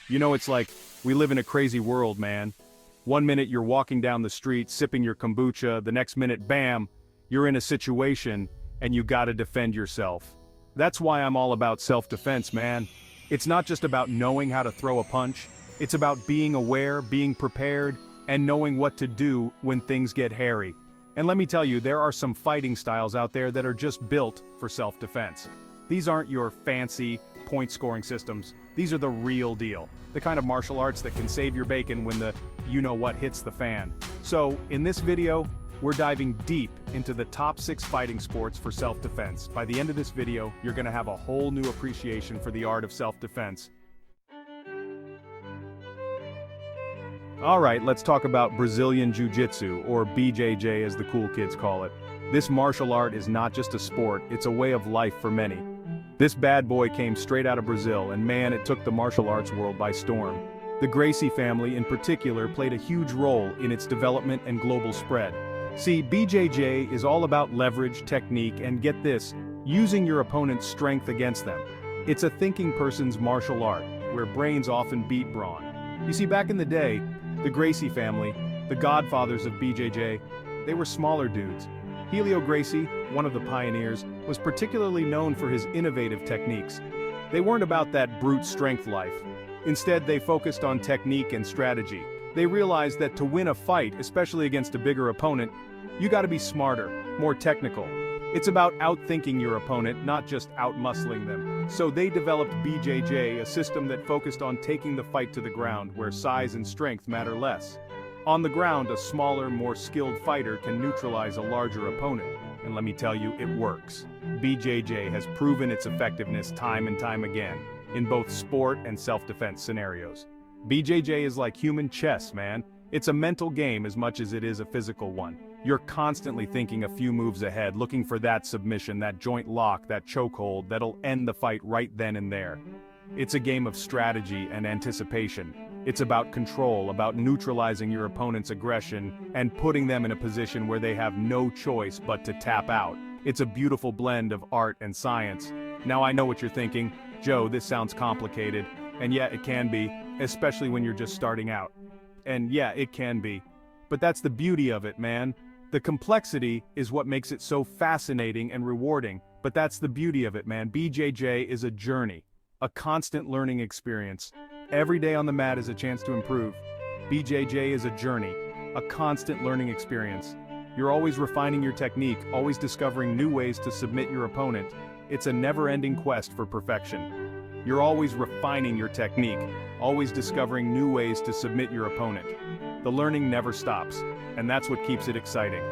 You know, it's like, we live in a crazy world, man. One minute you're walking down the street sipping your kombucha, the next minute, bam, you're in a situation and you gotta defend yourself. That's why I'm all about self-defense, man. It's not just about knowing how to throw a punch, it's about being aware, being prepared, and knowing what to do when things get hairy. And let me tell you, there are some fighting styles out there that are just built for self-defense. These aren't your fancy, point-scoring systems. These are the real deal. The kind of martial arts that can save your bacon when the you-know-what hits the fan. So, in this video, we're diving deep into the top 6 fighting sports for self-defense. By the end of this video, you're gonna have a whole new appreciation for the art of self-defense. Alright, let's talk about Brazilian Jiu-Jitsu, or BJJ as the cool kids call it. This martial art is not just a sport, it's a way of life for many. This bad boy came straight out of Brazil, and man, it took the martial arts world by storm. The Gracie family in particular played a huge role in its development and global spread. See, BJJ is all about leverage, technique, and get this, using your opponent's strength against them. It's a thinking person's martial art, where brains often beat brawn. You see, back in the day, the Gracie family, the godfathers of BJJ, they were smaller dudes. Helio Gracie, one of the pioneers, was particularly known for his innovative techniques. They weren't about that brute strength life. Instead, they focused on technique and strategy. They realized that to win a fight, especially against a bigger opponent, you gotta be smarter, more technical. It's about outthinking your opponent, not just outmuscling them. So they developed BJJ, a system that focused on taking the fight to the ground, where size and strength matter less. On the ground, a smaller, more skilled fighter can neutralize a larger opponent. And let me tell you, it works. BJJ has proven its effectiveness time and time again, in both sport and self-defense scenarios. BJJ is like human chess, man. It's a mental game as much as it is a physical one. You're constantly thinking a few moves ahead, looking for that submission, that joint lock, that chokehold that'll end the fight right then and there. It's a game of strategy and anticipation. It's about control, about neutralizing your opponent's aggression and putting them in a position where they have no choice but to tap out. It's a beautiful blend of art and science. Now I know what you're thinking, Joe, this sounds complicated, and yeah, it can be, especially when you're just starting out. And yeah, it can be. But that's the beauty of it, man. The complexity is what makes it so fascinating and rewarding, but that's the beauty of it, man. BJJ is a journey, a constant learning experience. Every day on the mat is a chance to improve. BJJ is a journey, a constant learning experience. You're always refining your technique, always discovering new ways to submit your opponent. It's a never-ending quest for perfection. You're always refining your technique, always discovering new ways to submit your opponent. The learning never stops, and that's what keeps it exciting.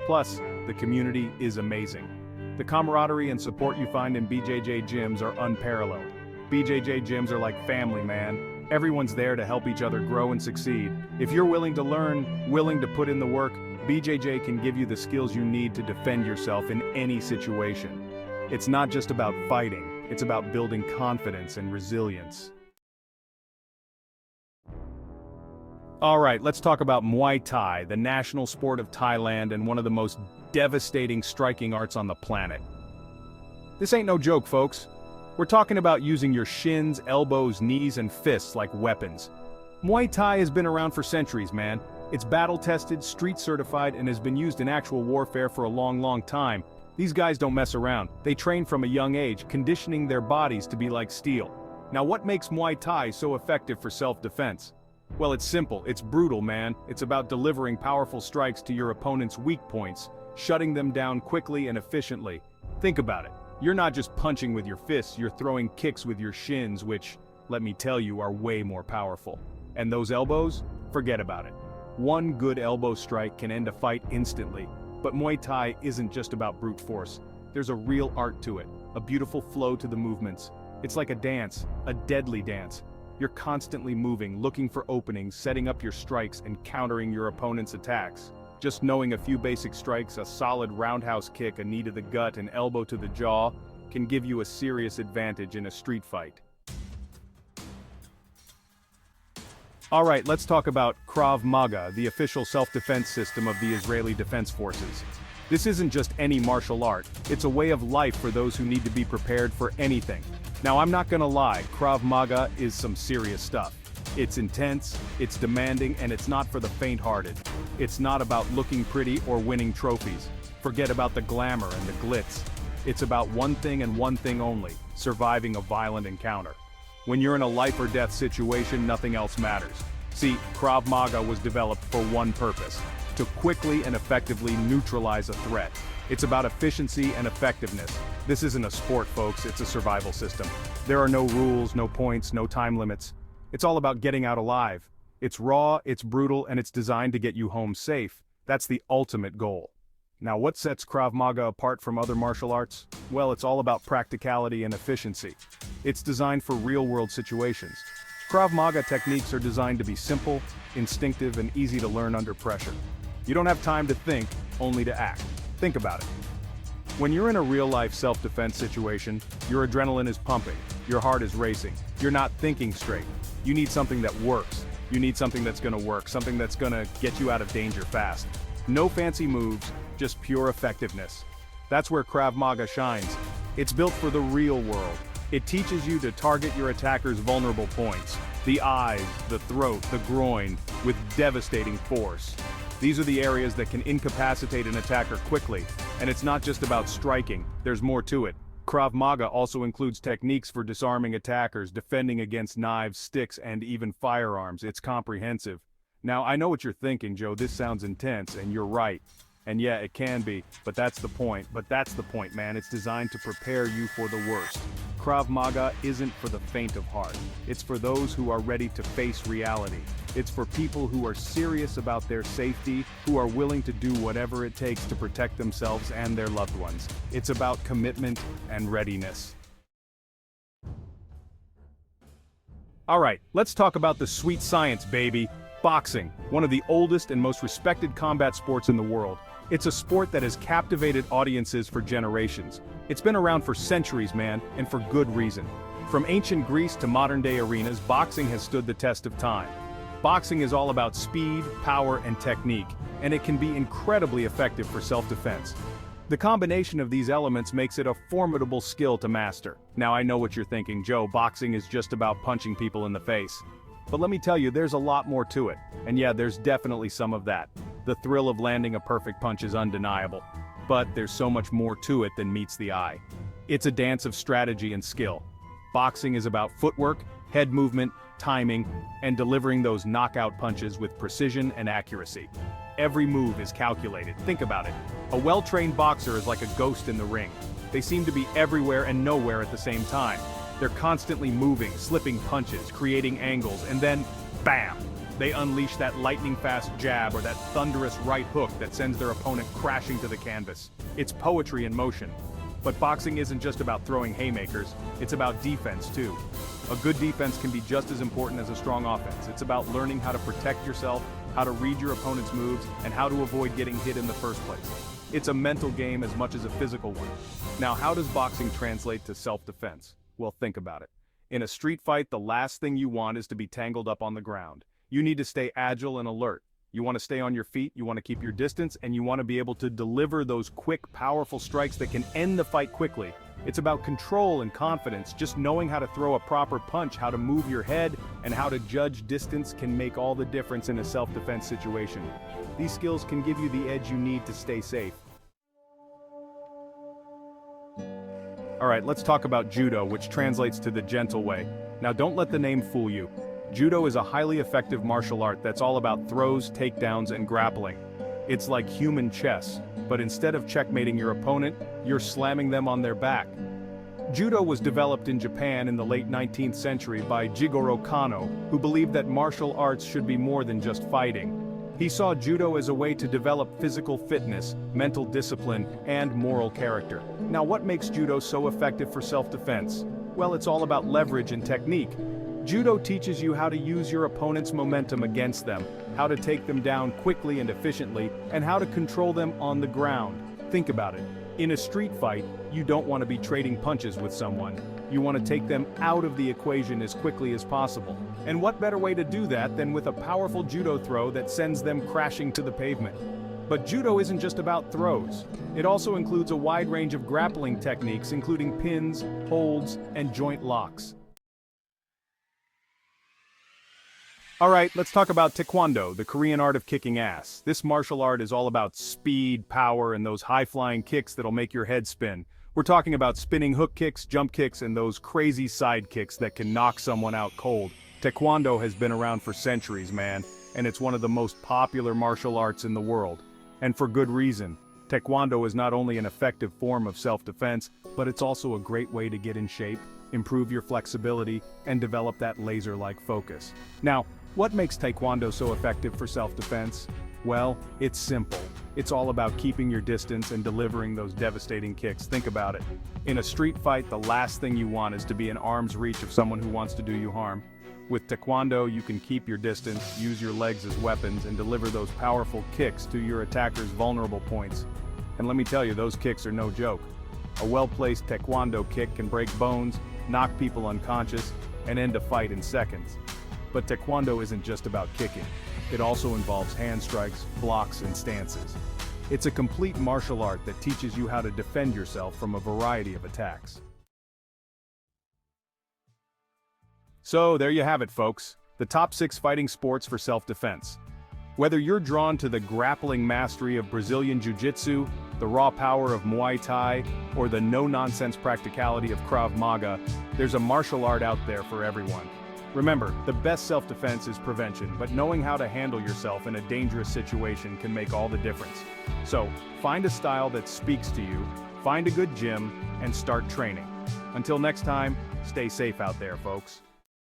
Plus, the community is amazing. The camaraderie and support you find in BJJ gyms are unparalleled. BJJ gyms are like family, man. Everyone's there to help each other grow and succeed. If you're willing to learn, willing to put in the work, BJJ can give you the skills you need to defend yourself in any situation. It's not just about fighting, it's about building confidence and resilience. Alright, let's talk about Muay Thai, the national sport of Thailand and one of the most devastating striking arts on the planet. This ain't no joke, folks. We're talking about using your shins, elbows, knees, and fists like weapons. Muay Thai has been around for centuries, man. It's battle-tested, street-certified, and has been used in actual warfare for a long, long time. These guys don't mess around. They train from a young age, conditioning their bodies to be like steel. Now, what makes Muay Thai so effective for self-defense? Well, it's simple. It's brutal, man. It's about delivering powerful strikes to your opponent's weak points, shutting them down quickly and efficiently. Think about it. You're not just punching with your fists, you're throwing kicks with your shins, which, let me tell you, are way more powerful. And those elbows? Forget about it. One good elbow strike can end a fight instantly. But Muay Thai isn't just about brute force. There's a real art to it, a beautiful flow to the movements. It's like a dance, a deadly dance. You're constantly moving, looking for openings, setting up your strikes, and countering your opponent's attacks. Just knowing a few basic strikes, a solid roundhouse kick, a knee to the gut, an elbow to the jaw, can give you a serious advantage in a street fight. Alright, let's talk about Krav Maga, the official self-defense system of the Israeli Defense Forces. This isn't just any martial art, it's a way of life for those who need to be prepared for anything. Now, I'm not gonna lie, Krav Maga is some serious stuff. It's intense, it's demanding, and it's not for the faint-hearted. It's not about looking pretty or winning trophies. Forget about the glamour and the glitz. It's about one thing and one thing only: surviving a violent encounter. When you're in a life-or-death situation, nothing else matters. See, Krav Maga was developed for one purpose: to quickly and effectively neutralize a threat. It's about efficiency and effectiveness. This isn't a sport, folks, it's a survival system. There are no rules, no points, no time limits. It's all about getting out alive. It's raw, it's brutal, and it's designed to get you home safe. That's the ultimate goal. Now, what sets Krav Maga apart from other martial arts? Well, it's all about practicality and efficiency. It's designed for real-world situations. Krav Maga techniques are designed to be simple, instinctive, and easy to learn under pressure. You don't have time to think, only to act. Think about it. When you're in a real-life self-defense situation, your adrenaline is pumping, your heart is racing, you're not thinking straight. You need something that works. You need something that's gonna work, something that's gonna get you out of danger fast. No fancy moves, just pure effectiveness. That's where Krav Maga shines. It's built for the real world. It teaches you to target your attacker's vulnerable points: the eyes, the throat, the groin, with devastating force. These are the areas that can incapacitate an attacker quickly, and it's not just about striking, there's more to it. Krav Maga also includes techniques for disarming attackers, defending against knives, sticks, and even firearms. It's comprehensive. Now, I know what you're thinking, Joe, this sounds intense, and you're right. And yeah, it can be, but that's the point, man. It's designed to prepare you for the worst. Krav Maga isn't for the faint of heart. It's for those who are ready to face reality. It's for people who are serious about their safety, who are willing to do whatever it takes to protect themselves and their loved ones. It's about commitment and readiness. All right, let's talk about the sweet science, baby. Boxing, one of the oldest and most respected combat sports in the world. It's a sport that has captivated audiences for generations. It's been around for centuries, man, and for good reason. From ancient Greece to modern-day arenas, boxing has stood the test of time. Boxing is all about speed, power, and technique, and it can be incredibly effective for self-defense. The combination of these elements makes it a formidable skill to master. Now, I know what you're thinking, Joe, boxing is just about punching people in the face. But let me tell you, there's a lot more to it. And yeah, there's definitely some of that. The thrill of landing a perfect punch is undeniable. But there's so much more to it than meets the eye. It's a dance of strategy and skill. Boxing is about footwork, head movement, timing, and delivering those knockout punches with precision and accuracy. Every move is calculated. Think about it. A well-trained boxer is like a ghost in the ring. They seem to be everywhere and nowhere at the same time. They're constantly moving, slipping punches, creating angles, and then, bam! They unleash that lightning-fast jab or that thunderous right hook that sends their opponent crashing to the canvas. It's poetry in motion. But boxing isn't just about throwing haymakers, it's about defense too. A good defense can be just as important as a strong offense. It's about learning how to protect yourself, how to read your opponent's moves, and how to avoid getting hit in the first place. It's a mental game as much as a physical one. Now, how does boxing translate to self-defense? Well, think about it. In a street fight, the last thing you want is to be tangled up on the ground. You need to stay agile and alert. You want to stay on your feet, you want to keep your distance, and you want to be able to deliver those quick, powerful strikes that can end the fight quickly. It's about control and confidence. Just knowing how to throw a proper punch, how to move your head, and how to judge distance can make all the difference in a self-defense situation. These skills can give you the edge you need to stay safe. Alright, let's talk about judo, which translates to the gentle way. Now, don't let the name fool you. Judo is a highly effective martial art that's all about throws, takedowns, and grappling. It's like human chess, but instead of checkmating your opponent, you're slamming them on their back. Judo was developed in Japan in the late 19th century by Jigoro Kano, who believed that martial arts should be more than just fighting. He saw judo as a way to develop physical fitness, mental discipline, and moral character. Now, what makes judo so effective for self-defense? Well, it's all about leverage and technique. Judo teaches you how to use your opponent's momentum against them, how to take them down quickly and efficiently, and how to control them on the ground. Think about it. In a street fight, you don't want to be trading punches with someone. You want to take them out of the equation as quickly as possible. And what better way to do that than with a powerful judo throw that sends them crashing to the pavement? But judo isn't just about throws. It also includes a wide range of grappling techniques, including pins, holds, and joint locks. Alright, let's talk about Taekwondo, the Korean art of kicking ass. This martial art is all about speed, power, and those high-flying kicks that'll make your head spin. We're talking about spinning hook kicks, jump kicks, and those crazy side kicks that can knock someone out cold. Taekwondo has been around for centuries, man, and it's one of the most popular martial arts in the world. And for good reason. Taekwondo is not only an effective form of self-defense, but it's also a great way to get in shape, improve your flexibility, and develop that laser-like focus. Now, what makes Taekwondo so effective for self-defense? Well, it's simple. It's all about keeping your distance and delivering those devastating kicks. Think about it. In a street fight, the last thing you want is to be in arm's reach of someone who wants to do you harm. With Taekwondo, you can keep your distance, use your legs as weapons, and deliver those powerful kicks to your attacker's vulnerable points. And let me tell you, those kicks are no joke. A well-placed Taekwondo kick can break bones, knock people unconscious, and end a fight in seconds. But Taekwondo isn't just about kicking. It also involves hand strikes, blocks, and stances. It's a complete martial art that teaches you how to defend yourself from a variety of attacks. So there you have it, folks. The top 6 fighting sports for self-defense. Whether you're drawn to the grappling mastery of Brazilian Jiu-Jitsu, the raw power of Muay Thai, or the no-nonsense practicality of Krav Maga, there's a martial art out there for everyone. Remember, the best self-defense is prevention, but knowing how to handle yourself in a dangerous situation can make all the difference. So, find a style that speaks to you, find a good gym, and start training. Until next time, stay safe out there, folks.